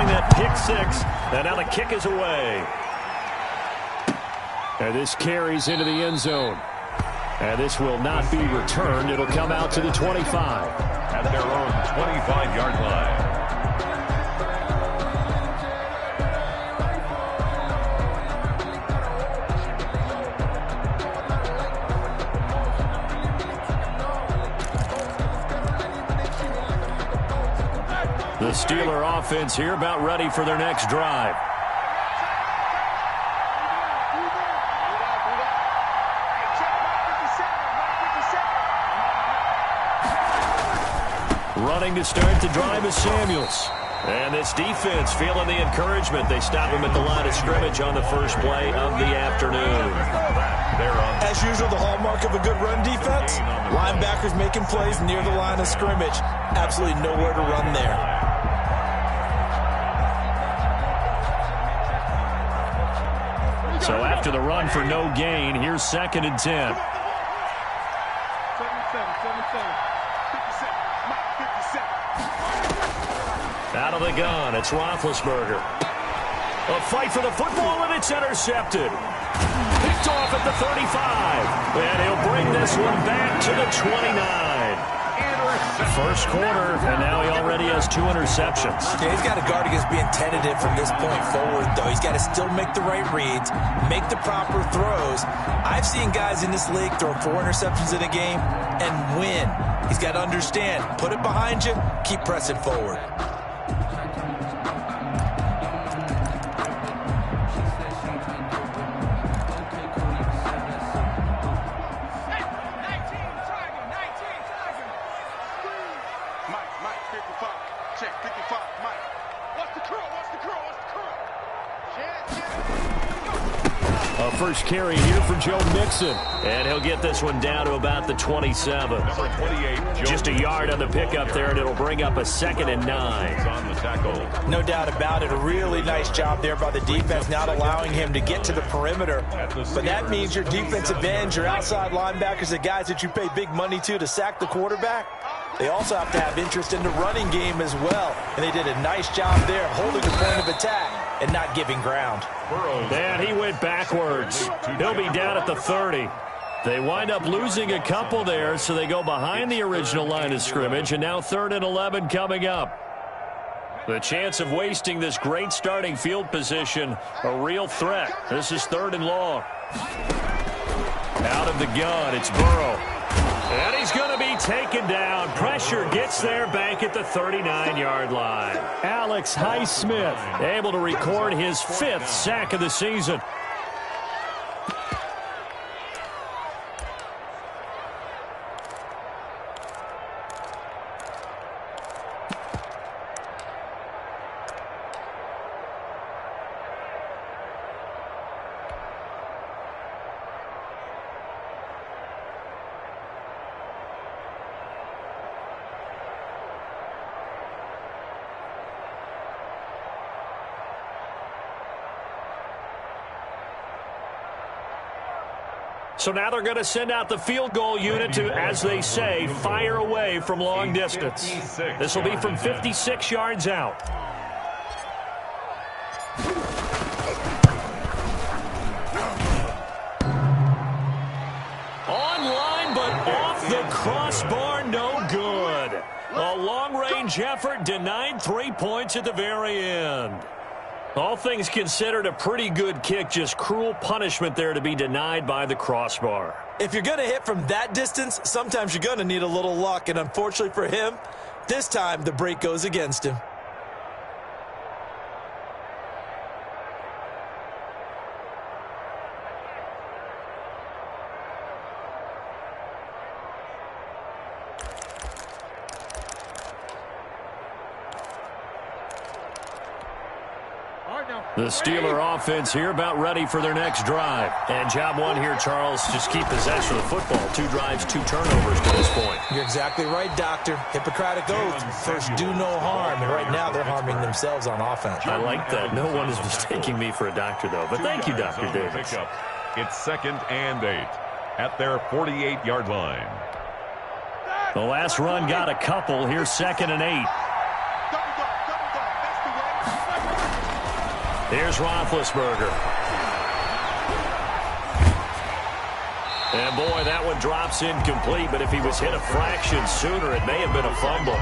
throwing that pick six. And now the kick is away. And this carries into the end zone. And this will not be returned. It'll come out to the 25. At their own 25-yard line. The Steeler offense here about ready for their next drive. Running to start the drive is Samuels. And this defense feeling the encouragement. They stop him at the line of scrimmage on the first play of the afternoon. As usual, the hallmark of a good run defense, linebackers making plays near the line of scrimmage. Absolutely nowhere to run there. So after the run for no gain, here's 2nd and 10. Out of the gun, it's Roethlisberger. A fight for the football, and it's intercepted. Picked off at the 35. And he'll bring this one back to the 29. First quarter, and now he already has 2 interceptions. Yeah, he's got to guard against being tentative from this point forward, though. He's got to still make the right reads, make the proper throws. I've seen guys in this league throw 4 interceptions in a game and win. He's got to understand, put it behind you, keep pressing forward. First carry here for Joe Mixon. And he'll get this one down to about the 27. Number 28, just a yard on the pickup there, and it'll bring up a 2nd and 9. On the tackle. No doubt about it. A really nice job there by the defense, not allowing him to get to the perimeter. But that means your defensive ends, your outside linebackers, the guys that you pay big money to sack the quarterback, they also have to have interest in the running game as well. And they did a nice job there holding the point of attack and not giving ground. And he went backwards. He'll be down at the 30. They wind up losing a couple there, so they go behind the original line of scrimmage, and now 3rd and 11 coming up. The chance of wasting this great starting field position, a real threat. This is 3rd and long. Out of the gun, it's Burrow. And he's going to be taken down. Pressure gets there back at the 39-yard line. Alex Highsmith able to record his 5th sack of the season. So now they're going to send out the field goal unit to, as they say, fire away from long distance. This will be from 56 yards out. Online, but off the crossbar, no good. A long-range effort denied 3 points at the very end. All things considered, a pretty good kick, just cruel punishment there to be denied by the crossbar. If you're going to hit from that distance, sometimes you're going to need a little luck, and unfortunately for him, this time the break goes against him. The Steeler offense here about ready for their next drive. And job one here, Charles, just keep possession of the football. 2 drives, 2 turnovers to this point. You're exactly right, Doctor. Hippocratic oath. First, do no harm. And right now, they're harming themselves on offense. I like that. No one is mistaking me for a doctor, though. But thank you, Dr. Davis. It's 2nd and 8 at their 48-yard line. The last run got a couple. Here's 2nd and 8. Here's Roethlisberger. And, boy, that one drops incomplete, but if he was hit a fraction sooner, it may have been a fumble.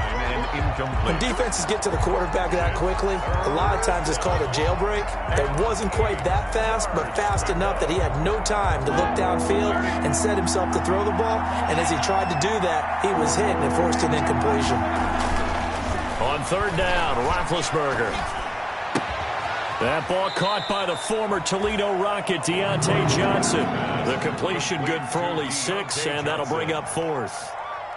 When defenses get to the quarterback that quickly, a lot of times it's called a jailbreak. It wasn't quite that fast, but fast enough that he had no time to look downfield and set himself to throw the ball. And as he tried to do that, he was hit and it forced an incompletion. On third down, Roethlisberger. That ball caught by the former Toledo Rocket, Deontay Johnson. The completion good for only 6, and that'll bring up 4th.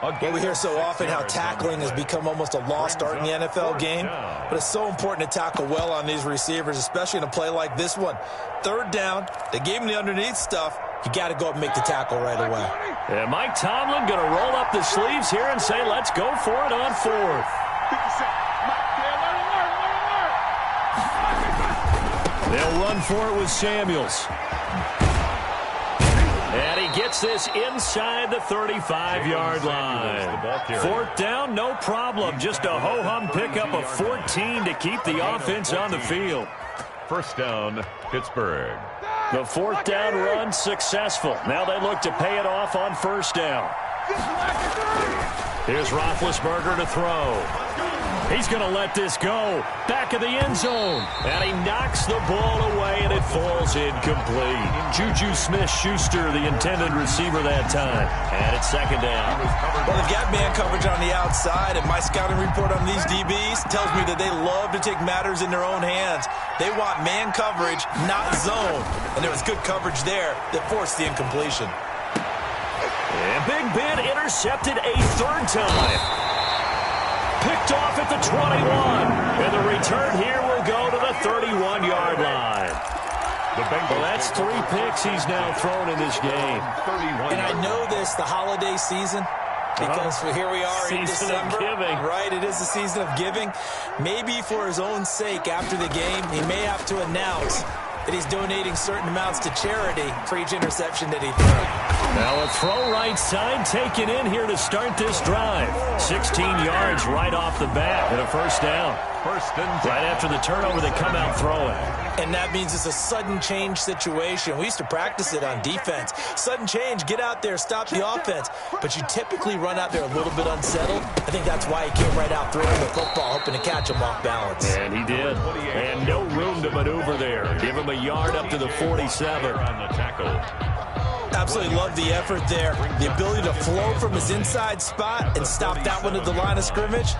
Well, we hear so often how tackling has become almost a lost art in the NFL game, but it's so important to tackle well on these receivers, especially in a play like this one. Third down, they gave him the underneath stuff. You got to go up and make the tackle right away. And Mike Tomlin going to roll up the sleeves here and say, let's go for it on 4th. They'll run for it with Samuels. And he gets this inside the 35-yard line. 4th down, no problem. Just a ho-hum pickup of 14 to keep the offense on the field. First down, Pittsburgh. The 4th down run successful. Now they look to pay it off on first down. Here's Roethlisberger to throw. He's going to let this go. Back of the end zone. And he knocks the ball away, and it falls incomplete. Juju Smith-Schuster, the intended receiver that time. And it's second down. Well, they've got man coverage on the outside, and my scouting report on these DBs tells me that they love to take matters in their own hands. They want man coverage, not zone. And there was good coverage there that forced the incompletion. And Big Ben intercepted a third time. Picked off at the 21. And the return here will go to the 31-yard line. Well, that's 3 picks he's now thrown in this game. And I know this, the holiday season, because here we are in December. Season of giving. Right, it is the season of giving. Maybe for his own sake after the game, he may have to announce that he's donating certain amounts to charity for each interception that he threw. Now a throw right side taken in here to start this drive. 16 yards right off the bat and a first down. Right after the turnover, they come out throwing. And that means it's a sudden change situation. We used to practice it on defense. Sudden change, get out there, stop the offense. But you typically run out there a little bit unsettled. I think that's why he came right out throwing the football, hoping to catch him off balance. And he did. And no room to maneuver there. Give him a yard up to the 47. On the tackle. Absolutely love the effort there. The ability to flow from his inside spot and stop that one at the line of scrimmage.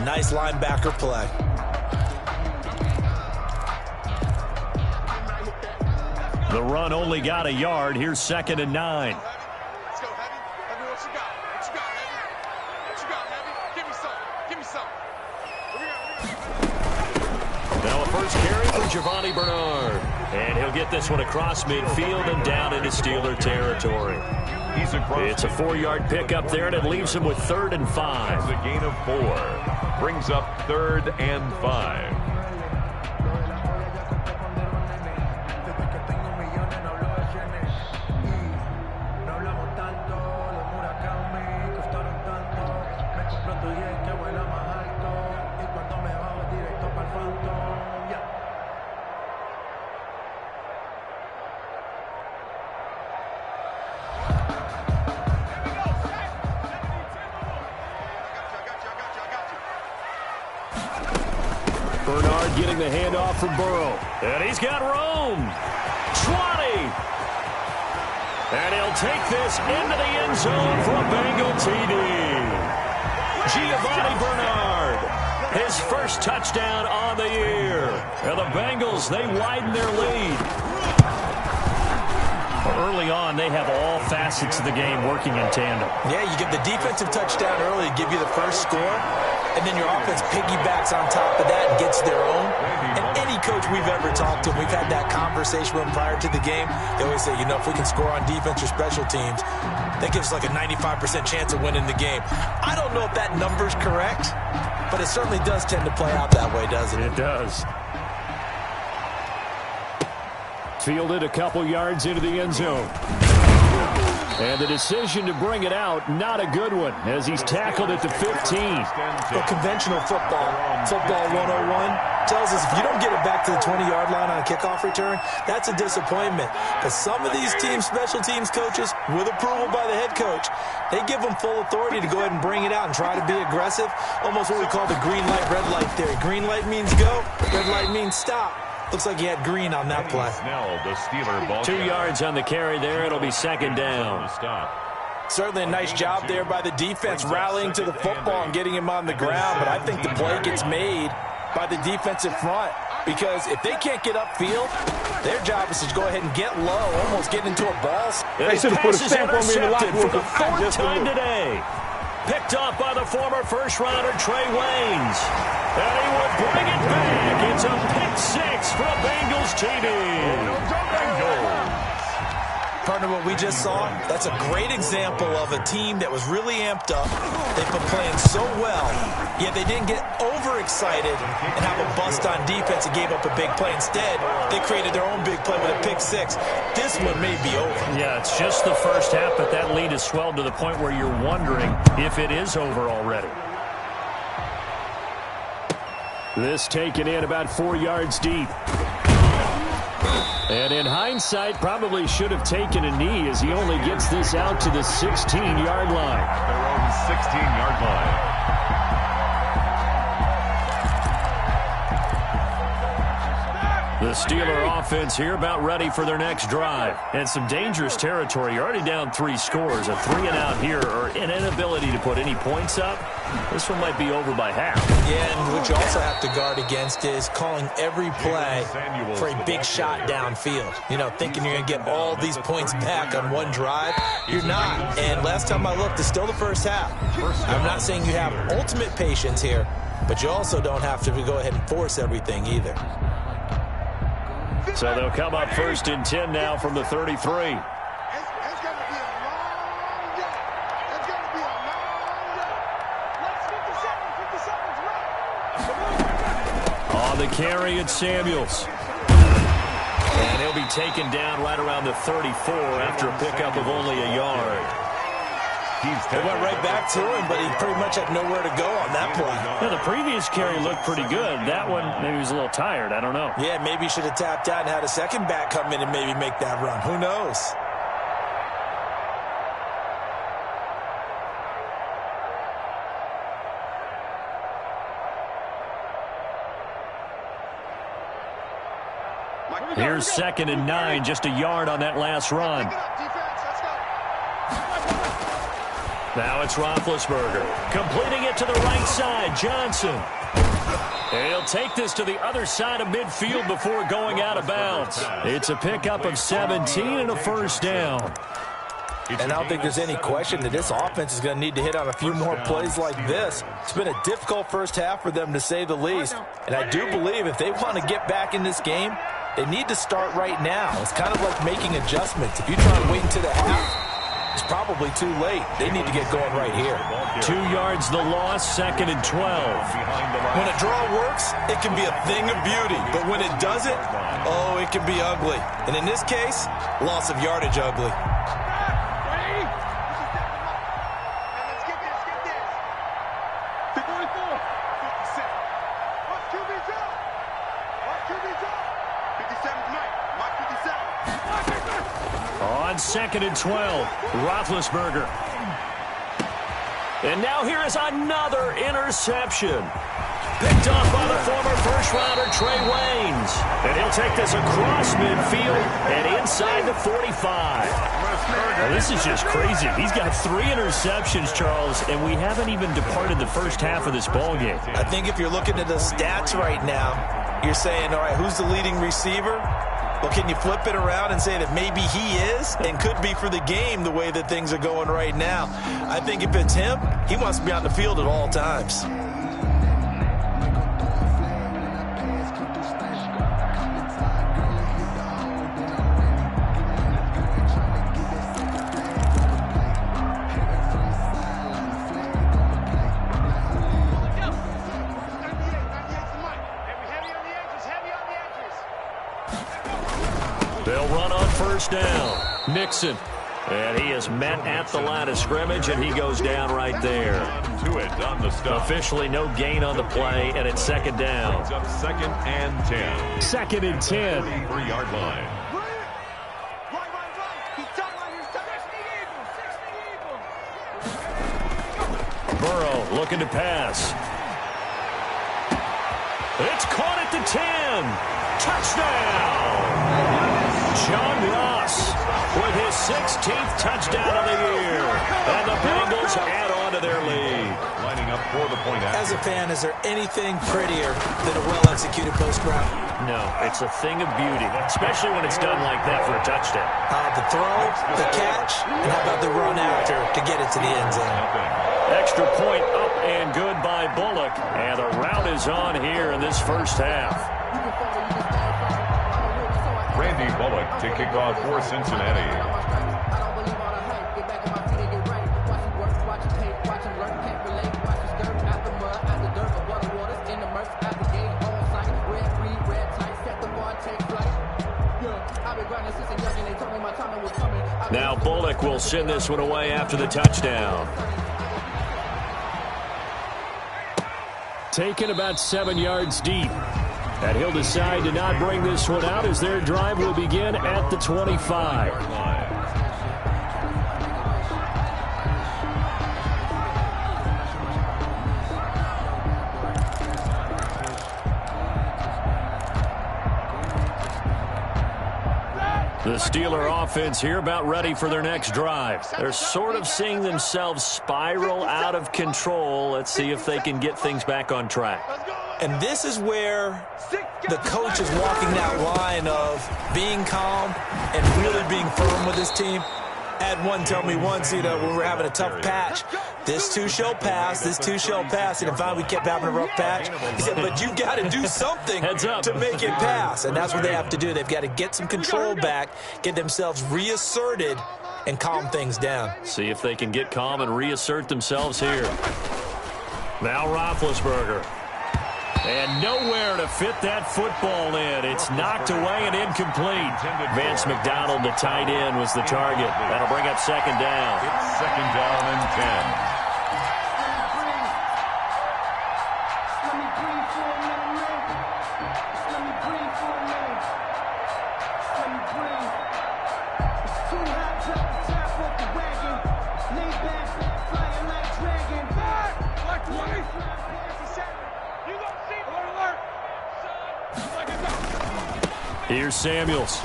Nice linebacker play. The run only got a yard. Here's 2nd and 9. Let's go, Heavy. Heavy, what you got? What you got, Heavy? What you got, Heavy? Give me some. Give me some. Now a first carry for Giovanni Bernard. And he'll get this one across midfield and down into Steeler territory. It's a 4-yard pickup there, and it leaves him with 3rd and 5. It's a gain of 4. Brings up 3rd and 5. Bernard getting the handoff from Burrow. And he's got room. 20. And he'll take this into the end zone for a Bengal TD. Giovanni Bernard, his first touchdown on the year. And the Bengals, they widen their lead. Early on, they have all facets of the game working in tandem. Yeah, you get the defensive touchdown early to give you the first score, and then your offense piggybacks on top of that and gets their own. And any coach we've ever talked to, we've had that conversation with them prior to the game. They always say, you know, if we can score on defense or special teams, that gives us like a 95% chance of winning the game. I don't know if that number's correct, but it certainly does tend to play out that way, doesn't it? It does. Fielded a couple yards into the end zone. And the decision to bring it out, not a good one, as he's tackled at the 15. But conventional football 101, tells us if you don't get it back to the 20-yard line on a kickoff return, that's a disappointment. But some of these teams, special teams coaches, with approval by the head coach, they give them full authority to go ahead and bring it out and try to be aggressive. Almost what we call the green light, red light theory. Green light means go, red light means stop. Looks like he had green on that play. Snell, the Steeler ball 2 yards on the carry there. It'll be second down. Certainly a nice job there by the defense rallying to the football and getting him on the ground, but I think the play gets made by the defensive front because if they can't get upfield, their job is to go ahead and get low, almost get into a ball. They should have put a stamp on me in the locker room for the fourth time today. Picked off by the former first-rounder Trey Waynes. And he would bring it back. It's a pick six for Bengals TV. Partner, what we just saw, that's a great example of a team that was really amped up. They've been playing so well, yet they didn't get overexcited and have a bust on defense and gave up a big play. Instead, they created their own big play with a pick six. This one may be over. Yeah, it's just the first half, but that lead has swelled to the point where you're wondering if it is over already. This taken in about 4 yards deep. And in hindsight, probably should have taken a knee as he only gets this out to the 16-yard line. Their own 16-yard line. The Steeler offense here about ready for their next drive. And some dangerous territory. You're already down 3 scores. A 3-and-out here or an inability to put any points up. This one might be over by half. Yeah, and what you also have to guard against is calling every play for a big shot downfield. You know, thinking you're going to get all these points back on one drive. You're not. And last time I looked, it's still the first half. I'm not saying you have ultimate patience here, but you also don't have to go ahead and force everything either. So they'll come up 1st and 10 now from the 33. It's going to be a long day. It's going to be a long day. Let's 57's right. On the carry, it's Samuels. And he'll be taken down right around the 34 after a pickup of only a yard. They went right back to him, but he pretty much had nowhere to go on that play. Yeah, the previous carry looked pretty good. That one, maybe he was a little tired. I don't know. Yeah, maybe he should have tapped out and had a second back come in and maybe make that run. Who knows? Here's 2nd and 9, just a yard on that last run. Now it's Roethlisberger, completing it to the right side, Johnson. And he'll take this to the other side of midfield before going out of bounds. It's a pickup of 17 and a first down. And I don't think there's any question that this offense is going to need to hit on a few more plays like this. It's been a difficult first half for them, to say the least. And I do believe if they want to get back in this game, they need to start right now. It's kind of like making adjustments. If you try to wait until the half, it's probably too late. They need to get going right here. 2 yards the loss, 2nd and 12. When a draw works, it can be a thing of beauty. But when it doesn't, oh, it can be ugly. And in this case, loss of yardage ugly. On 2nd and 12, Roethlisberger. And now here is another interception. Picked off by the former first-rounder Trey Waynes. And he'll take this across midfield and inside the 45. Well, this is just crazy. He's got 3 interceptions, Charles, and we haven't even departed the first half of this ballgame. I think if you're looking at the stats right now, you're saying, all right, who's the leading receiver? Well, can you flip it around and say that maybe he is and could be for the game the way that things are going right now? I think if it's him, he wants to be on the field at all times. They'll run on first down. Nixon And he is met at the line of scrimmage, and he goes down right there. To it on the stop. Officially no gain on the play, and it's second down. Brings up 2nd and 10. Second and 10. 43-yard line. Burrow looking to pass. It's caught at the 10. Touchdown! John Ross with his 16th touchdown of the year. And the Bengals add on to their lead. Lining up for the point after. As a fan, is there anything prettier than a well-executed post route? No, it's a thing of beauty, especially when it's done like that for a touchdown. The throw, the catch, and how about the run after to get it to the end zone? Extra point up and good by Bullock. And the route is on here in this first half. Randy Bullock to kick off for Cincinnati. Now Bullock will send this one away after the touchdown. Taken about 7 yards deep. And he'll decide to not bring this one out as their drive will begin at the 25. The Steeler offense here about ready for their next drive. They're sort of seeing themselves spiral out of control. Let's see if they can get things back on track. And this is where the coach is walking that line of being calm and really being firm with his team. I had one tell me once, when we're having a tough patch, this too shall pass, this too shall pass. And finally we kept having a rough patch. He said, but you got to do something to make it pass. And that's what they have to do. They've got to get some control back, get themselves reasserted, and calm things down. See if they can get calm and reassert themselves here. Now Roethlisberger. And nowhere to fit that football in. It's knocked away and incomplete. Vance McDonald, the tight end, was the target. That'll bring up second down. It's 2nd down and 10. Here's Samuels.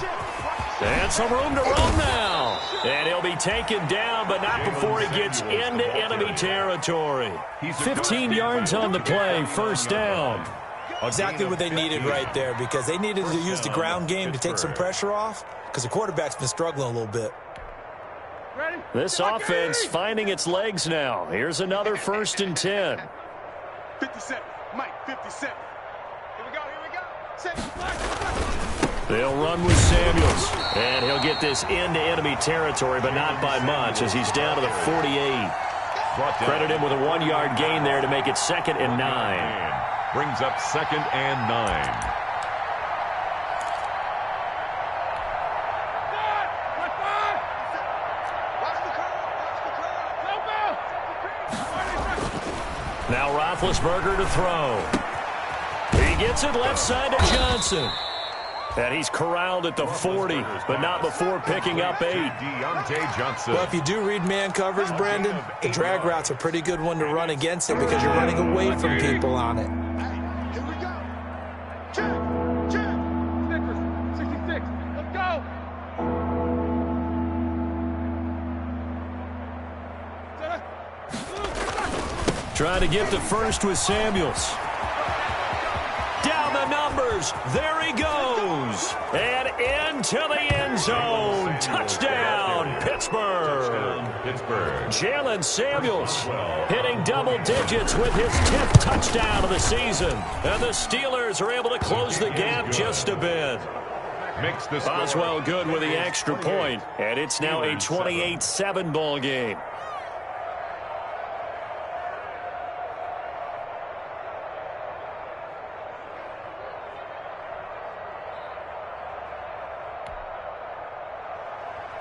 And some room to run now. And he'll be taken down, but not before he gets into enemy territory. 15 yards on the play, first down. Exactly what they needed right there, because they needed to use the ground game to take some pressure off, because the quarterback's been struggling a little bit. This offense finding its legs now. Here's another 1st and 10. 57. Mike, 57. Here we go. They'll run with Samuels. And he'll get this into enemy territory, but not by much as he's down to the 48. Credit him with a 1-yard gain there to make it 2nd and 9. Brings up 2nd and 9. Now Roethlisberger to throw. He gets it left side to Johnson. And he's corralled at the 40, but not before picking up 8. Deontay Johnson. Well, if you do read man coverage, Brandon, the drag route's a pretty good one to run against it because you're running away from people on it. Here we go. Check. Snickers, 66. Let's go. Trying to get the first with Samuels. Down the numbers. There he goes. And into the end zone. Touchdown, Pittsburgh. Jalen Samuels hitting double digits with his 10th touchdown of the season. And the Steelers are able to close the gap just a bit. Boswell good with the extra point. And it's now a 28-7 ball game.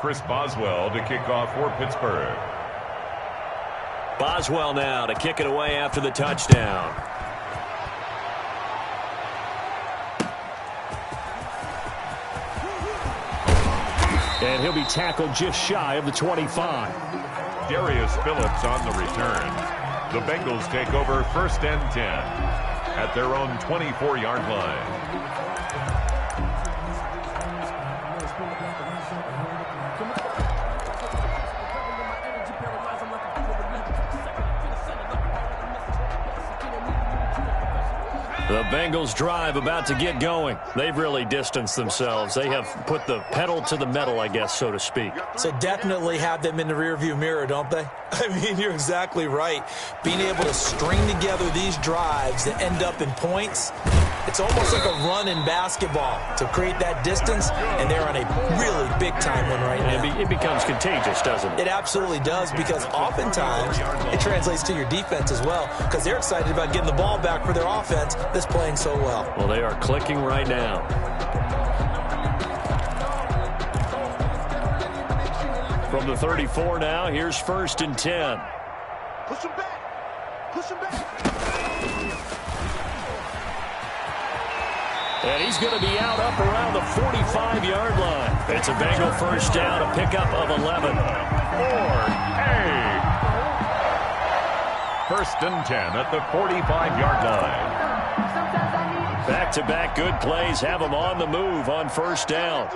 Chris Boswell to kick off for Pittsburgh. Boswell now to kick it away after the touchdown. And he'll be tackled just shy of the 25. Darius Phillips on the return. The Bengals take over 1st and 10 at their own 24-yard line. The Bengals drive about to get going. They've really distanced themselves. They have put the pedal to the metal, I guess, so to speak. So definitely have them in the rearview mirror, don't they? I mean, you're exactly right. Being able to string together these drives that end up in points, it's almost like a run in basketball to create that distance, and they're on a really big-time one right now. It becomes contagious, doesn't it? It absolutely does, because oftentimes it translates to your defense as well, because they're excited about getting the ball back for their offense that's playing so well. Well, they are clicking right now. From the 34 now, here's 1st and 10. Push him back. Push him back. And he's going to be out up around the 45-yard line. It's a Bengal first down, a pickup of 11. 1st and 10 at the 45-yard line. Back-to-back good plays have them on the move on 1st down.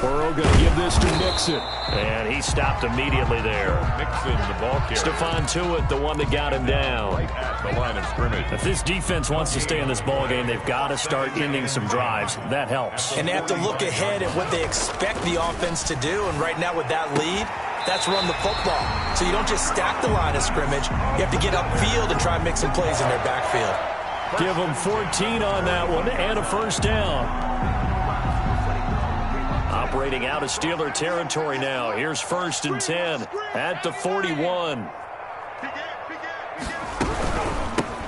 Burrow going to give this to Mixon. And he stopped immediately there. Mixon, the ball carrier. Stephon Tuitt, the one that got him down. Right at the line of scrimmage. If this defense wants to stay in this ball game, they've got to start ending some drives. That helps. And they have to look ahead at what they expect the offense to do. And right now with that lead, that's run the football. So you don't just stack the line of scrimmage. You have to get upfield and try and make some plays in their backfield. Give them 14 on that one and a 1st down. Operating out of Steeler territory now. Here's 1st and 10 at the 41.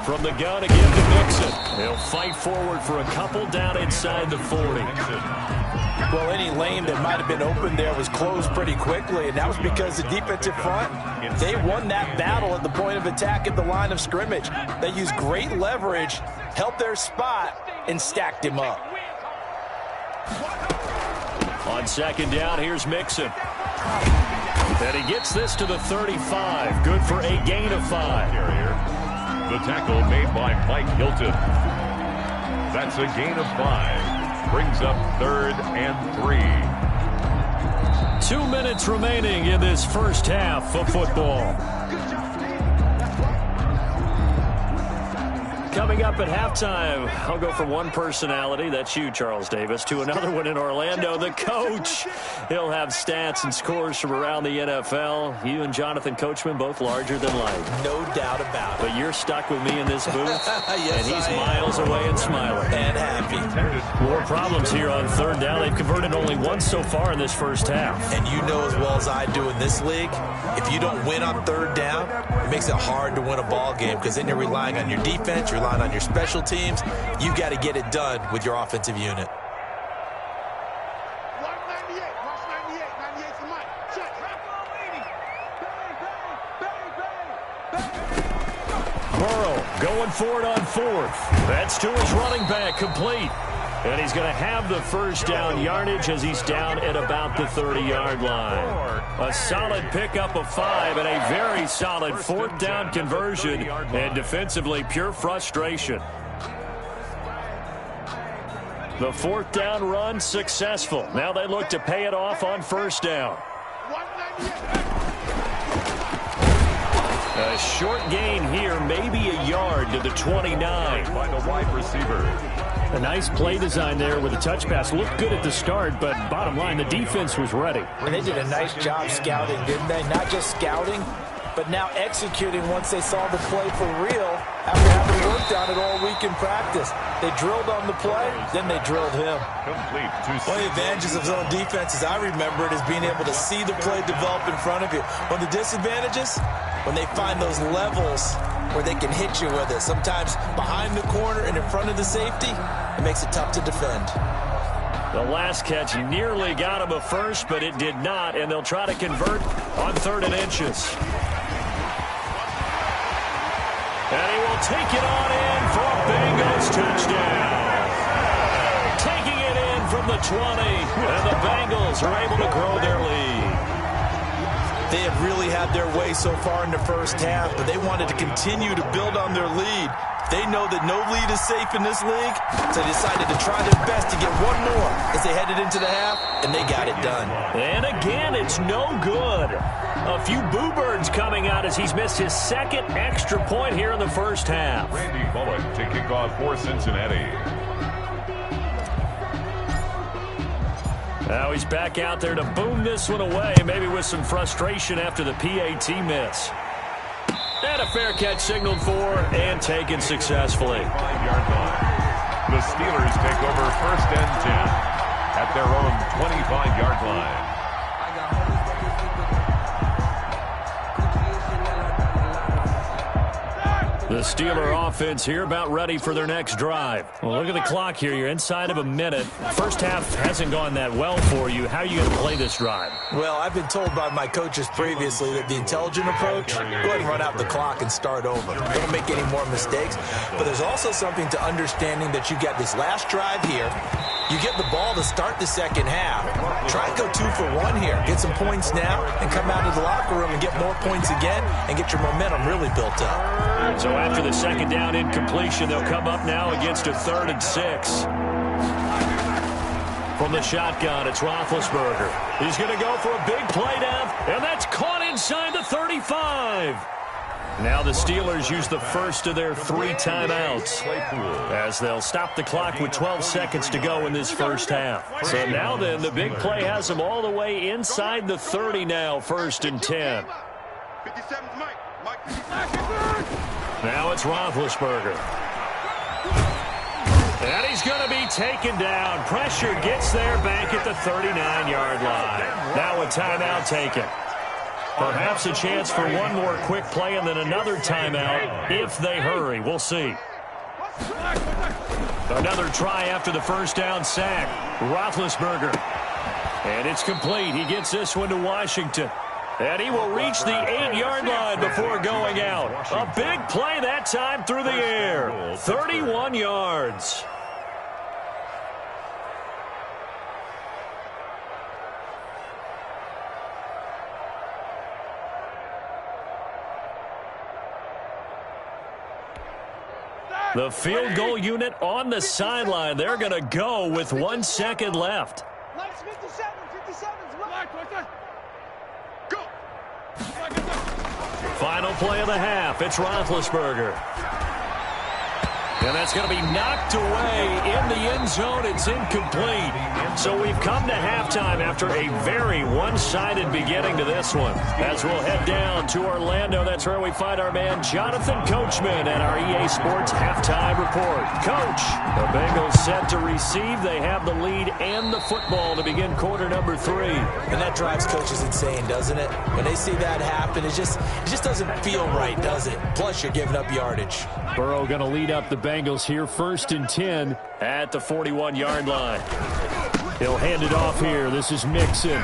From the gun again to Mixon. He'll fight forward for a couple down inside the 40. Well, any lane that might have been open there was closed pretty quickly, and that was because the defensive front, they won that battle at the point of attack at the line of scrimmage. They used great leverage, helped their spot, and stacked him up. On 2nd down, here's Mixon. And he gets this to the 35. Good for a gain of 5. The tackle made by Mike Hilton. That's a gain of 5. Brings up 3rd and 3. 2 minutes remaining in this first half of football. Coming up at halftime, I'll go from one personality, that's you, Charles Davis, to another one in Orlando, the coach. He'll have stats and scores from around the NFL. You and Jonathan Coachman, both larger than life. No doubt about it. But you're stuck with me in this booth, Yes, and he's miles away and smiling. And happy. More problems here on 3rd down. They've converted only once so far in this first half. And you know as well as I do in this league, if you don't win on 3rd down, it makes it hard to win a ball game, because then you're relying on your defense, you're relying on your special teams. You've got to get it done with your offensive unit. 198, 98 for Mike. Check. Burrow going for it on 4th. That's to his running back, complete. And he's going to have the first down yardage as he's down at about the 30-yard line. A solid pickup of 5 and a very solid 4th down conversion. And defensively, pure frustration. The 4th down run successful. Now they look to pay it off on 1st down. A short gain here, maybe a yard to the 29. By the wide receiver. A nice play design there with a touch pass. Looked good at the start, but bottom line, the defense was ready. And they did a nice job scouting, didn't they? Not just scouting, but now executing once they saw the play for real after having worked on it all week in practice. They drilled on the play, then they drilled him. Complete to One of the advantages of zone defense, as I remember it, is being able to see the play develop in front of you. One of the disadvantages, when they find those levels where they can hit you with it. Sometimes behind the corner and in front of the safety, it makes it tough to defend. The last catch nearly got him a first, but it did not, and they'll try to convert on 3rd and inches. And he will take it on in for a Bengals touchdown. Taking it in from the 20, and the Bengals are able to grow their lead. They have really had their way so far in the first half, but they wanted to continue to build on their lead. They know that no lead is safe in this league, so they decided to try their best to get one more as they headed into the half, and they got it done. And again, it's no good. A few boo birds coming out as he's missed his 2nd extra point here in the first half. Randy Bullock to kick off for Cincinnati. Now he's back out there to boom this one away, maybe with some frustration after the PAT miss. And a fair catch signaled for and taken successfully. 5-yard line. The Steelers take over 1st and 10 at their own 25-yard line. The Steeler offense here about ready for their next drive. Well, look at the clock here. You're inside of a minute. First half hasn't gone that well for you. How are you going to play this drive? Well, I've been told by my coaches previously that the intelligent approach, go ahead and run out the clock and start over. Don't make any more mistakes. But there's also something to understanding that you got this last drive here. You get the ball to start the second half. Try and go 2 for 1 here. Get some points now and come out of the locker room and get more points again and get your momentum really built up. So after the second down incompletion, they'll come up now against a 3rd and 6. From the shotgun, it's Roethlisberger. He's going to go for a big play down, and that's caught inside the 35. Now the Steelers use the first of their 3 timeouts as they'll stop the clock with 12 seconds to go in this first half. So now then, the big play has them all the way inside the 30 now, 1st and 10. Now it's Roethlisberger. And he's going to be taken down. Pressure gets there back at the 39-yard line. Now a timeout taken. Perhaps a chance for one more quick play and then another timeout if they hurry. We'll see. Another try after the first down sack. Roethlisberger. And it's complete. He gets this one to Washington. And he will reach the 8-yard line before going out. A big play that time through the air. 31 yards. The field goal unit on the sideline. They're going to go with 1 second left. Final play of the half. It's Roethlisberger. And that's going to be knocked away in the end zone. It's incomplete. So we've come to halftime after a very one-sided beginning to this one. As we'll head down to Orlando, that's where we find our man Jonathan Coachman at our EA Sports Halftime Report. Coach, the Bengals set to receive. They have the lead and the football to begin quarter number 3. And that drives coaches insane, doesn't it? When they see that happen, it just doesn't feel right, does it? Plus, you're giving up yardage. Burrow going to lead up the Bengals here, 1st and 10 at the 41-yard line. He'll hand it off here. This is Mixon.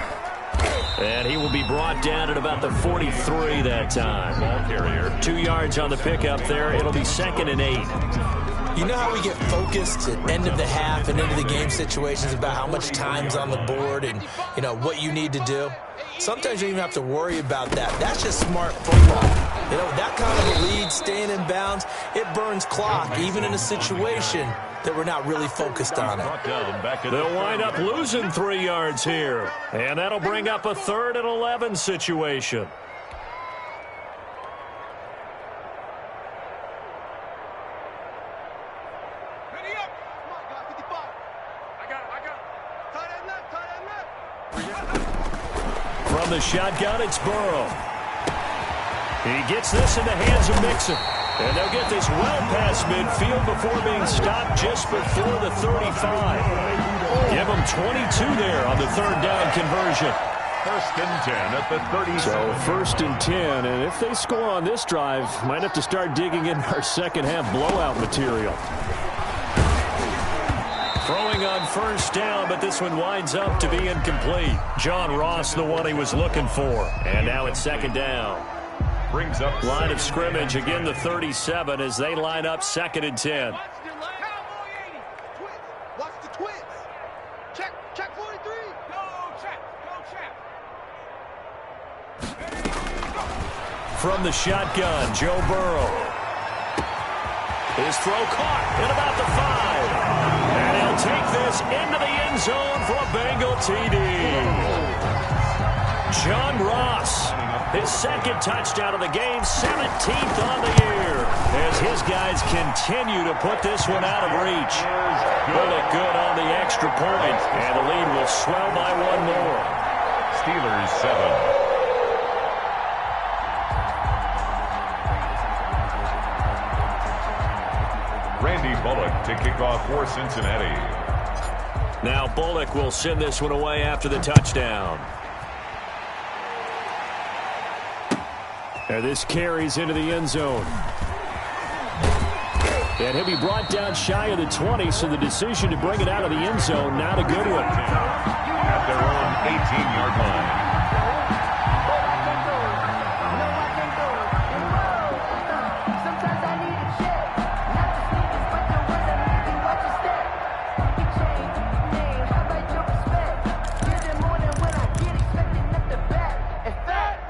And he will be brought down at about the 43 that time. Ball carrier. 2 yards on the pickup there. It'll be 2nd and 8. You know how we get focused at end of the half and into the game situations about how much time's on the board and, you know, what you need to do? Sometimes you don't even have to worry about that. That's just smart football. You know, that kind of a lead, staying in bounds, it burns clock, even in a situation that we're not really focused on it. They'll wind up losing 3 yards here. And that'll bring up a 3rd and 11 situation. From the shotgun, it's Burrow. He gets this in the hands of Mixon. And they'll get this well past midfield before being stopped just before the 35. Give them 22 there on the 3rd down conversion. 1st and 10 at the 30. So 1st and 10, and if they score on this drive, might have to start digging in our second half blowout material. Throwing on first down, but this one winds up to be incomplete. John Ross, the one he was looking for. And now it's second down. Brings up line of scrimmage, again the 37 as they line up second and 10. Watch the twins. Check 43. Go check. From the shotgun, Joe Burrow. His throw caught at about the 5. And he'll take this into the end zone for a Bengal TD. John Ross, his second touchdown of the game, 17th on the year, as his guys continue to put this one out of reach. Bullock good on the extra point, and the lead will swell by one more. Steelers 7. Randy Bullock to kick off for Cincinnati. Now Bullock will send this one away after the touchdown. And this carries into the end zone. And he'll be brought down shy of the 20, so the decision to bring it out of the end zone, not a good one. At their own 18-yard line.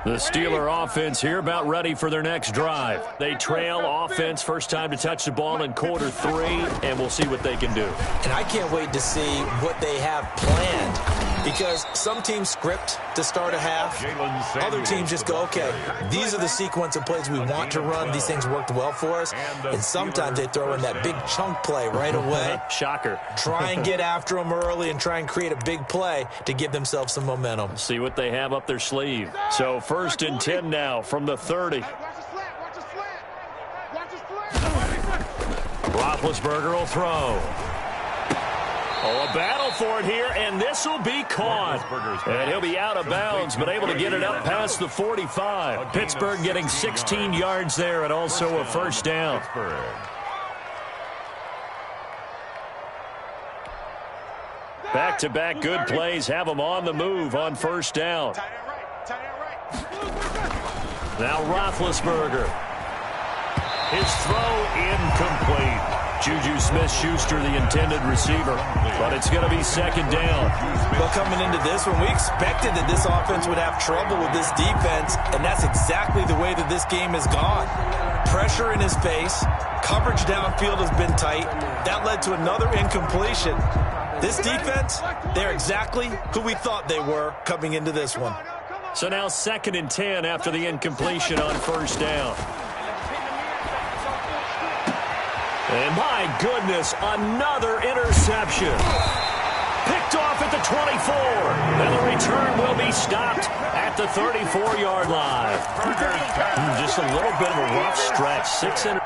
The Steeler offense here about ready for their next drive. They trail offense, first time to touch the ball in quarter 3, and we'll see what they can do. And I can't wait to see what they have planned, because some teams script to start a half. Other teams just go, okay, these are the sequence of plays we want to run. These things worked well for us. And sometimes they throw in that big chunk play right away. Shocker. Try and get after them early and try and create a big play to give themselves some momentum. See what they have up their sleeve. So first and 10 now from the 30. Roethlisberger will throw. Oh, a battle for it here, and this will be caught. And he'll be out of bounds, but able to get it up past the 45. Pittsburgh getting 16 yards there and also a first down. Back-to-back good plays have them on the move on first down. Now Roethlisberger. His throw incomplete. Juju Smith-Schuster, the intended receiver. But it's going to be second down. Well, coming into this one, we expected that this offense would have trouble with this defense, and that's exactly the way that this game has gone. Pressure in his face. Coverage downfield has been tight. That led to another incompletion. This defense, they're exactly who we thought they were coming into this one. So now second and 10 after the incompletion on first down. And my goodness, another interception. Picked off at the 24. And the return will be stopped at the 34-yard line. Just a little bit of a rough stretch. 6 interceptions.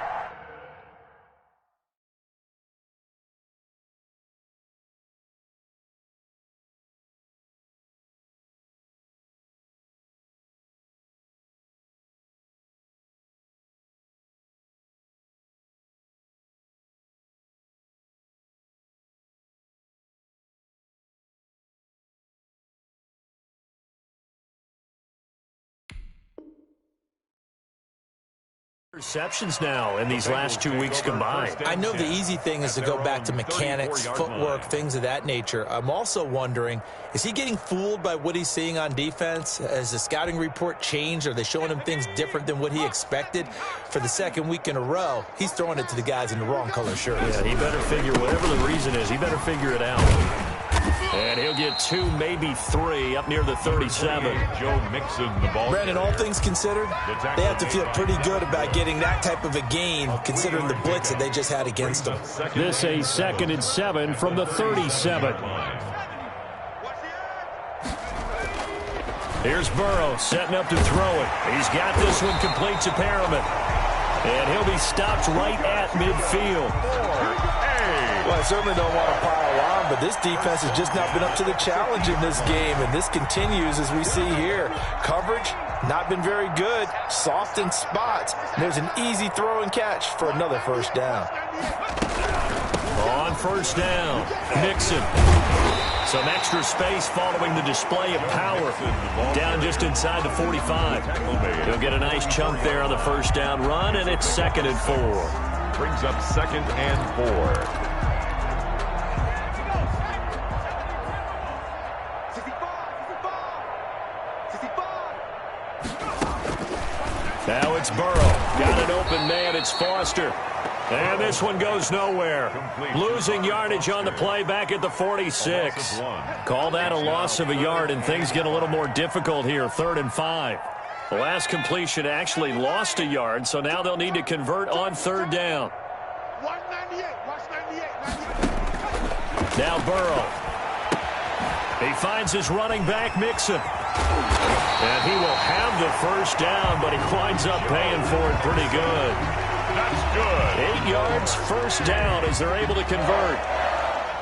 Interceptions now in these last 2 weeks combined. I know the easy thing is to go back to mechanics, footwork, things of that nature. I'm also wondering, is he getting fooled by what he's seeing on defense? Has the scouting report changed? Are they showing him things different than what he expected? For the second week in a row, he's throwing it to the guys in the wrong color shirts. Yeah, he better figure, whatever the reason is, he better figure it out. And he'll get 2, maybe 3 up near the 37. Joe Mixon, the ball. Brandon, all things considered, they have to feel pretty good about getting that type of a gain, considering the blitz that they just had against them. This a second and 7 from the 37. Here's Burrow setting up to throw it. He's got this one complete to Perriman. And he'll be stopped right at midfield. Well, I certainly don't want to pile on, but this defense has just not been up to the challenge in this game, and this continues as we see here. Coverage, not been very good, soft in spots. There's an easy throw and catch for another first down. On first down, Mixon. Some extra space following the display of power. Down just inside the 45. He'll get a nice chunk there on the first down run, and it's 2nd and 4. Brings up 2nd and 4. Now it's Burrow. Got an open man. It's Foster. And this one goes nowhere. Losing yardage on the play back at the 46. Call that a loss of a yard, and things get a little more difficult here. 3rd and 5. The last completion actually lost a yard, so now they'll need to convert on 3rd down. Now Burrow. He finds his running back, Mixon. And he will have the first down, but he winds up paying for it pretty good. That's good. 8 yards, first down as they're able to convert.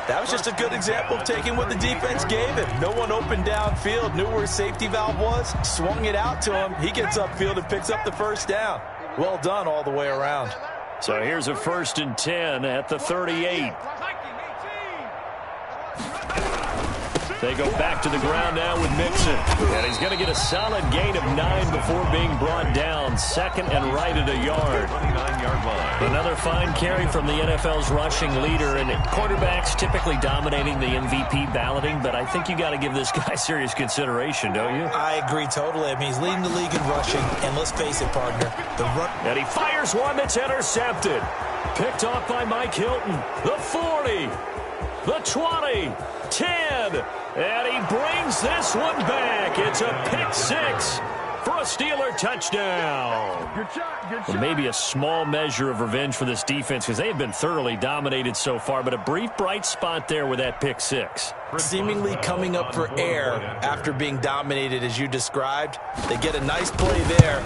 That was just a good example of taking what the defense gave him. No one open downfield, knew where his safety valve was, swung it out to him. He gets upfield and picks up the first down. Well done all the way around. So here's a 1st and 10 at the 38. They go back to the ground now with Mixon. And he's going to get a solid gain of 9 before being brought down. 2nd and right at a yard. 29-yard line. Another fine carry from the NFL's rushing leader. And quarterbacks typically dominating the MVP balloting, but I think you got to give this guy serious consideration, don't you? I agree totally. I mean, he's leading the league in rushing. And let's face it, partner, the run. And he fires one that's intercepted. Picked off by Mike Hilton. The 40. The 20. 10. And he brings this one back. It's a pick 6 for a Steeler touchdown. Good shot, good shot. Well, maybe a small measure of revenge for this defense because they have been thoroughly dominated so far, but a brief bright spot there with that pick 6. Seemingly coming up for air after being dominated as you described. They get a nice play there.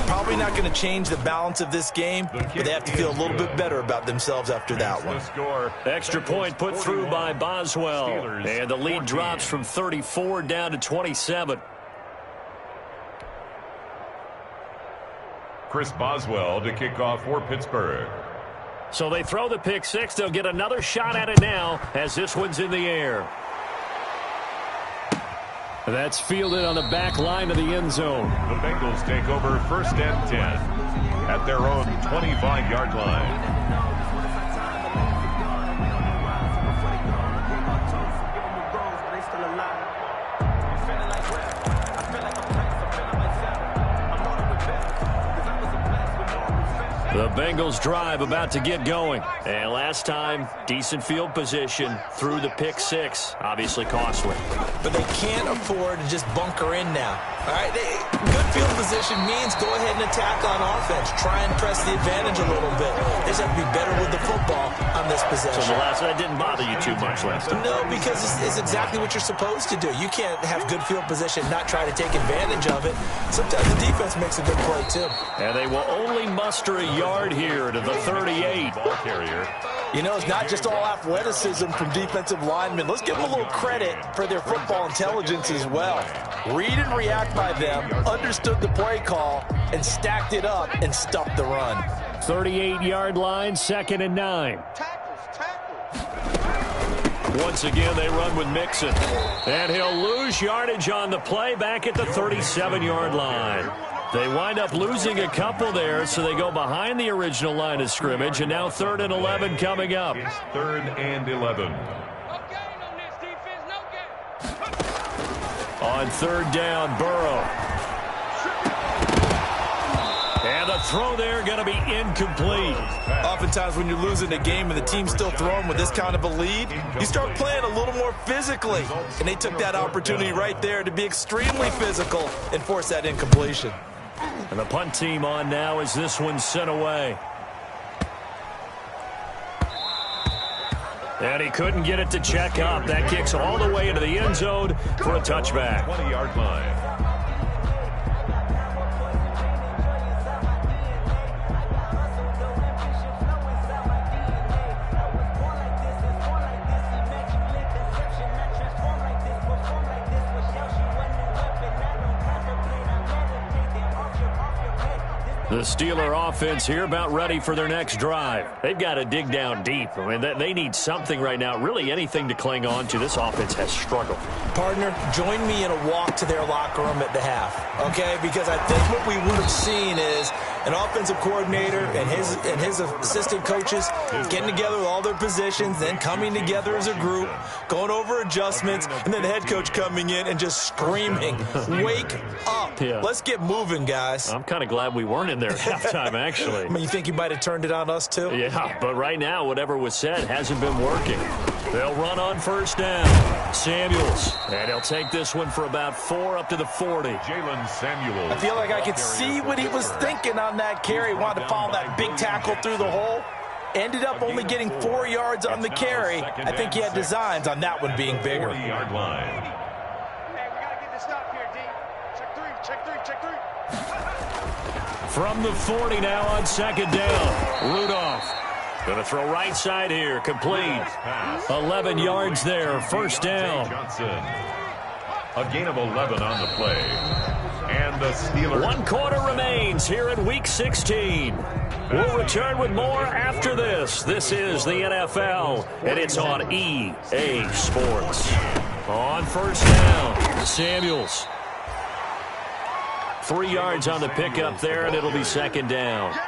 Probably not going to change the balance of this game, but they have to feel a little bit better about themselves after that one. Extra point put through by Boswell. And the lead drops from 34 down to 27. Chris Boswell to kick off for Pittsburgh. So they throw the pick 6. They'll get another shot at it now as this one's in the air. That's fielded on the back line of the end zone. The Bengals take over 1st and 10 at their own 25-yard line. The Bengals drive about to get going. And last time, decent field position through the pick 6. Obviously costly. But they can't afford to just bunker in now. All right, good field position means go ahead and attack on offense. Try and press the advantage a little bit. They just have to be better with the football on this possession. So the last that didn't bother you too much last time. No, because it's exactly what you're supposed to do. You can't have good field position, not try to take advantage of it. Sometimes the defense makes a good play too. And they will only muster a yard here to the 38. Ball carrier. You know, it's not just all athleticism from defensive linemen. Let's give them a little credit for their football intelligence as well. Read and react by them, understood the play call, and stacked it up and stuffed the run. 38-yard line, 2nd and 9. Once again, they run with Mixon. And he'll lose yardage on the play back at the 37-yard line. They wind up losing a couple there, so they go behind the original line of scrimmage, and now 3rd and 11 coming up. It's 3rd and 11. On 3rd down, Burrow. And the throw there going to be incomplete. Oftentimes when you're losing a game and the team's still throwing with this kind of a lead, you start playing a little more physically. And they took that opportunity right there to be extremely physical and force that incompletion. And the punt team on now as this one's sent away. And he couldn't get it to check up. That kicks all the way into the end zone for a touchback. 20-yard line. The The Steeler offense here about ready for their next drive. They've got to dig down deep. I mean, they need something right now, really anything to cling on to. This offense has struggled. Partner, join me in a walk to their locker room at the half, okay? Because I think what we would have seen is an offensive coordinator and his assistant coaches getting together with all their positions, then coming together as a group, going over adjustments, and then the head coach coming in and just screaming, wake up. Yeah. Let's get moving, guys. I'm kind of glad we weren't in there at halftime, actually. I mean, you think you might have turned it on us, too? Yeah, but right now, whatever was said hasn't been working. They'll run on first down. Samuels. And he'll take this one for about 4 up to the 40. Jalen Samuels. I feel like I could see what he was thinking on that carry. Wanted to follow that big tackle through the hole. Ended up only getting 4 yards on the carry. I think he had designs on that one being bigger. 40-yard line. Hey, we got to get this stop here, D. Check three. From the 40 now on second down. Rudolph. Going to throw right side here. Complete. 11 yards there. First down. Johnson. A gain of 11 on the play. And the Steelers. 1 quarter remains here in Week 16. We'll return with more after this. This is the NFL, and it's on EA Sports. On first down, Samuels. 3 yards on the pickup there, and it'll be second down.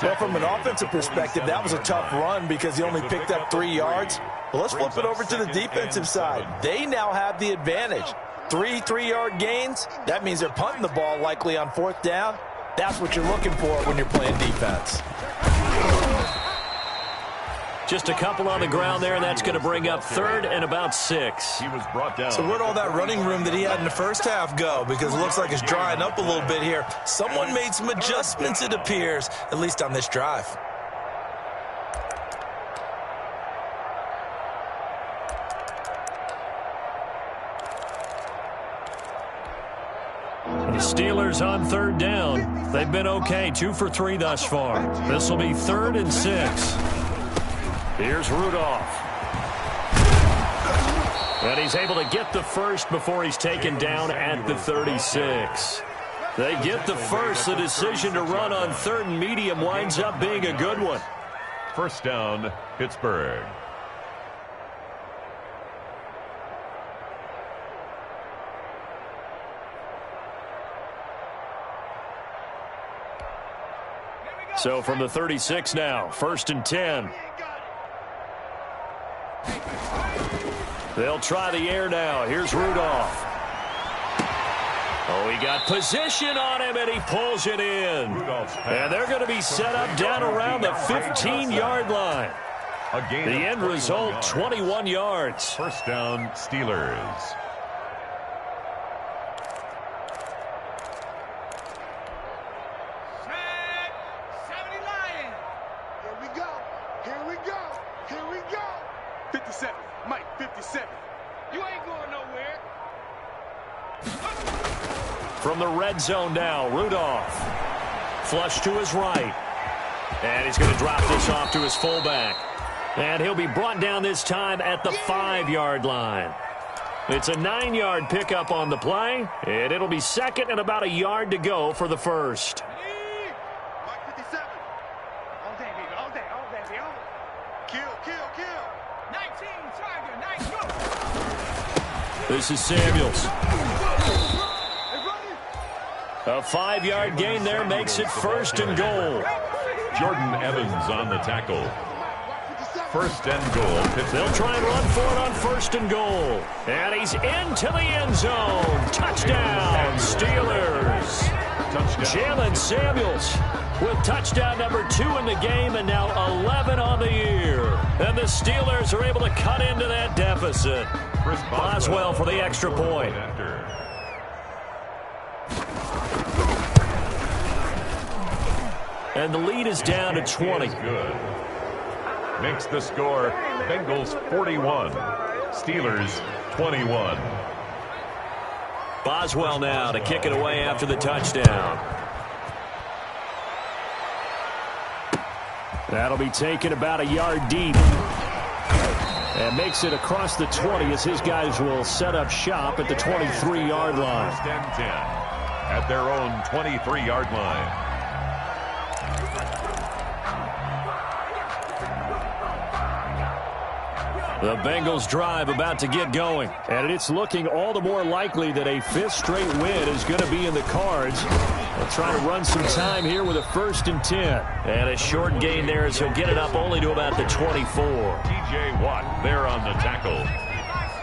Well, from an offensive perspective, that was a tough run because he only picked up 3 yards. Well, let's flip it over to the defensive side. They now have the advantage. 3 3-yard gains. That means they're punting the ball likely on 4th down. That's what you're looking for when you're playing defense. Just a couple on the ground there, and that's going to bring up 3rd and about 6. He was brought down. So where'd all that running room that he had in the first half go? Because it looks like it's drying up a little bit here. Someone made some adjustments, it appears, at least on this drive. The Steelers on 3rd down. They've been okay, 2 for 3 thus far. This will be 3rd and 6. Here's Rudolph. And he's able to get the first before he's taken down at the 36. They get the first. The decision to run on 3rd and medium winds up being a good one. First down, Pittsburgh. So from the 36 now, 1st and 10. They'll try the air now. Here's Rudolph. Oh, he got position on him, and he pulls it in. And they're going to be set up down around the 15-yard line. The end result, 21 yards. First down, Steelers. Here we go. 57. Mike, 57. You ain't going nowhere. From the red zone now, Rudolph. Flush to his right. And he's going to drop this off to his fullback. And he'll be brought down this time at the 5-yard line. It's a 9-yard pickup on the play, and it'll be 2nd and about a yard to go for the first. Mike, 57. All day, baby. All day, baby. Kill. 19, Tiger, nice go. This is Samuels. A 5-yard gain there makes it 1st and goal. Jordan Evans on the tackle. 1st and goal. They'll try and run for it on 1st and goal. And he's into the end zone. Touchdown, Steelers. Jalen Samuels with touchdown number 2 in the game and now 11 on the year. And the Steelers are able to cut into that deficit. Boswell for the extra point. And the lead is down to 20. Good. Makes the score Bengals 41, Steelers 21. Boswell now to kick it away after the touchdown. That'll be taken about a yard deep. And makes it across the 20 as his guys will set up shop at the 23-yard line. 1st and 10 at their own 23-yard line. The Bengals drive about to get going. And it's looking all the more likely that a fifth straight win is going to be in the cards. They'll try to run some time here with a 1st and 10. And a short gain there as he'll get it up only to about the 24. T.J. Watt there on the tackle.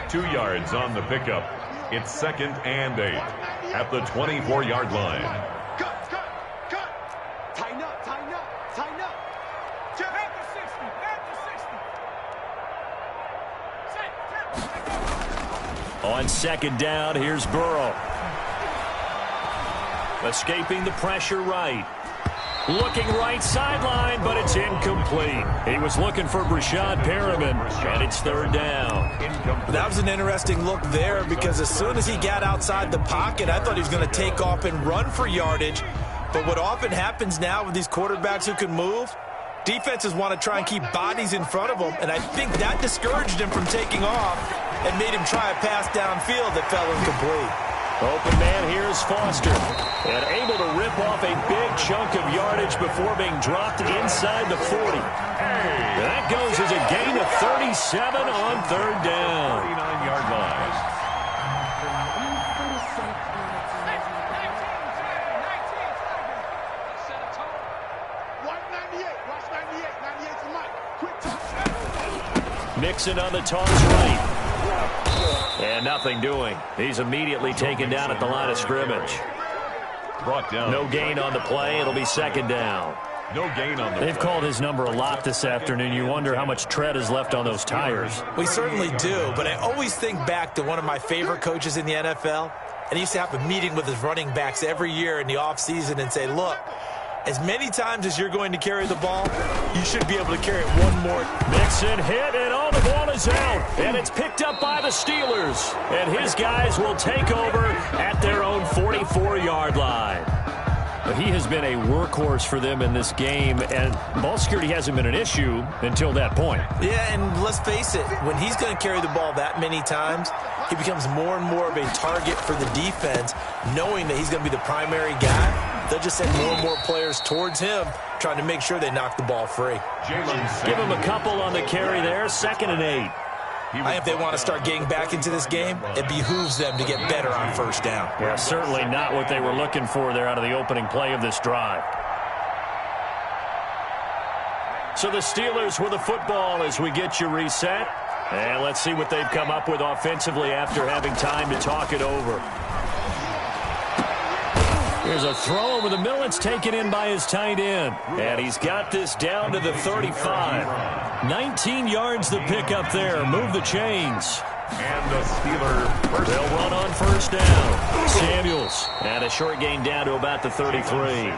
2 yards on the pickup. It's 2nd and 8 at the 24-yard line. Cut. Tighten up. Back to 60. On 2nd down, here's Burrow. Escaping the pressure right. Looking right sideline, but it's incomplete. He was looking for Brashad Perriman, and it's 3rd down. That was an interesting look there because as soon as he got outside the pocket, I thought he was going to take off and run for yardage. But what often happens now with these quarterbacks who can move, defenses want to try and keep bodies in front of them, and I think that discouraged him from taking off and made him try a pass downfield that fell incomplete. Open man here is Foster, and able to rip off a big chunk of yardage before being dropped inside the 40. That goes as a gain of 37 on 3rd down. 39-yard line. Mixon on the toss right. And nothing doing. He's immediately taken down at the line of scrimmage. Brought down. No gain on the play. It'll be 2nd down. No gain on the They've play. called his number a lot this afternoon. You wonder how much tread is left on those tires. We certainly do, but I always think back to one of my favorite coaches in the NFL, and he used to have a meeting with his running backs every year in the offseason and say, look, as many times as you're going to carry the ball, you should be able to carry it one more. Mixon hit, and all the ball is out. And it's picked up by the Steelers. And his guys will take over at their own 44-yard line. But he has been a workhorse for them in this game, and ball security hasn't been an issue until that point. Yeah, and let's face it, when he's going to carry the ball that many times, he becomes more and more of a target for the defense, knowing that he's going to be the primary guy. They'll just send more and more players towards him, trying to make sure they knock the ball free. Give him a couple on the carry there, 2nd and 8. If they want to start getting back into this game, it behooves them to get better on 1st down. Yeah, certainly not what they were looking for there out of the opening play of this drive. So the Steelers with the football as we get you reset. And let's see what they've come up with offensively after having time to talk it over. Here's a throw over the middle. It's taken in by his tight end. And he's got this down to the 35. 19 yards the pick up there. Move the chains. And the Steelers first. They'll run on 1st down. Samuels. And a short gain down to about the 33.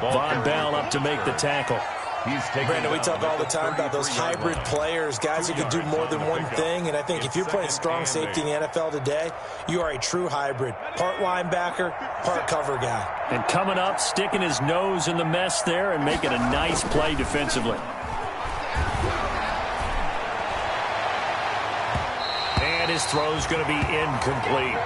Von Bell up to make the tackle. Brandon, we talk all the time about those hybrid players, guys who can do more than one thing, and I think if you're playing strong safety in the NFL today, you are a true hybrid. Part linebacker, part cover guy. And coming up, sticking his nose in the mess there and making a nice play defensively. And his throw's going to be incomplete.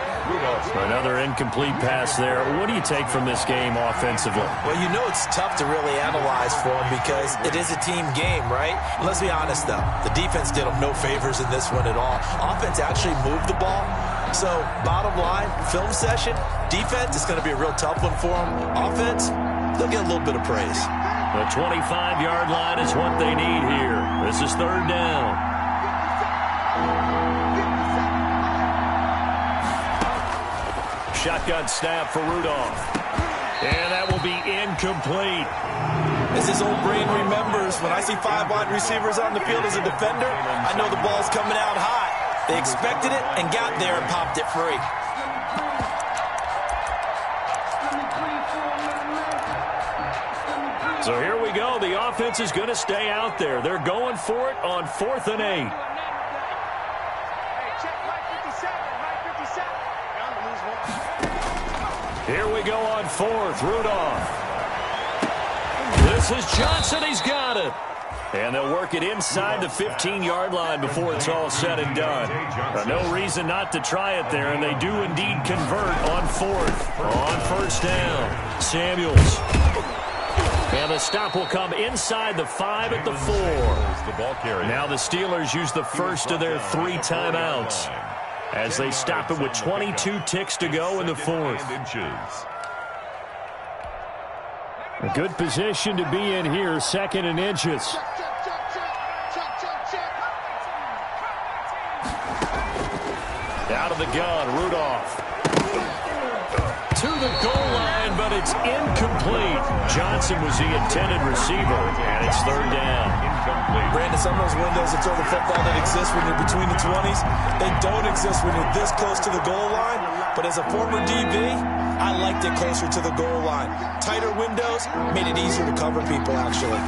Another incomplete pass there. What do you take from this game offensively? Well, you know it's tough to really analyze for him because it is a team game, right? And let's be honest, though. The defense did him no favors in this one at all. Offense actually moved the ball. So, bottom line, film session, defense is going to be a real tough one for them. Offense, they'll get a little bit of praise. The 25-yard line is what they need here. This is 3rd down. Shotgun snap for Rudolph. And that will be incomplete. As his old brain remembers, when I see 5 wide receivers on the field as a defender, I know the ball's coming out hot. They expected it and got there and popped it free. So here we go. The offense is going to stay out there. They're going for it on 4th and 8. Here we go on 4th. Rudolph. This is Johnson. He's got it. And they'll work it inside the 15-yard line before it's all said and done. No reason not to try it there, and they do indeed convert on 4th. On 1st down, Samuels. And the stop will come inside the 5 at the 4. The ball carrier. Now the Steelers use the first of their 3 timeouts as they stop it with 22 ticks to go in the 4th. A good position to be in here, 2nd and inches. Out of the gun, Rudolph. To the goal line, but it's incomplete. Johnson was the intended receiver, and it's 3rd down. Incomplete. Brandon, some of those windows to throw the football that exist when you're between the 20s, they don't exist when you're this close to the goal line. But as a former DB, I liked it closer to the goal line. Tighter windows made it easier to cover people, actually.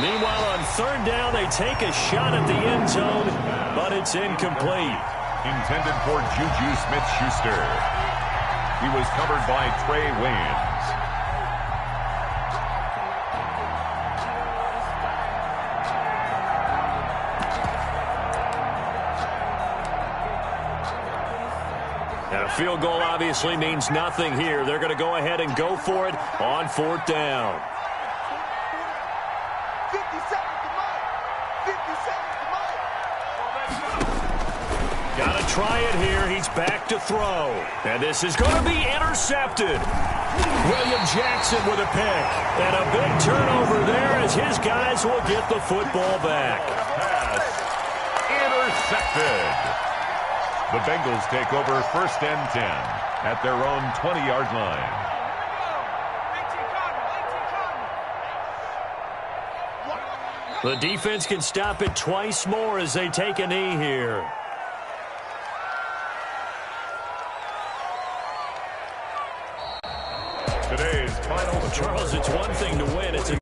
Meanwhile, on 3rd down, they take a shot at the end zone, but it's incomplete. Intended for Juju Smith-Schuster. He was covered by Trey Waynes. And a field goal obviously means nothing here. They're going to go ahead and go for it on 4th down. 50 seconds to Mike. 50 seconds to Mike. Got to try it here. He's back to throw. And this is going to be intercepted. William Jackson with a pick. And a big turnover there as his guys will get the football back. Pass intercepted. The Bengals take over 1st and 10 at their own 20-yard line. The defense can stop it twice more as they take a knee here. Today's final. Charles, it's one thing to win. It's a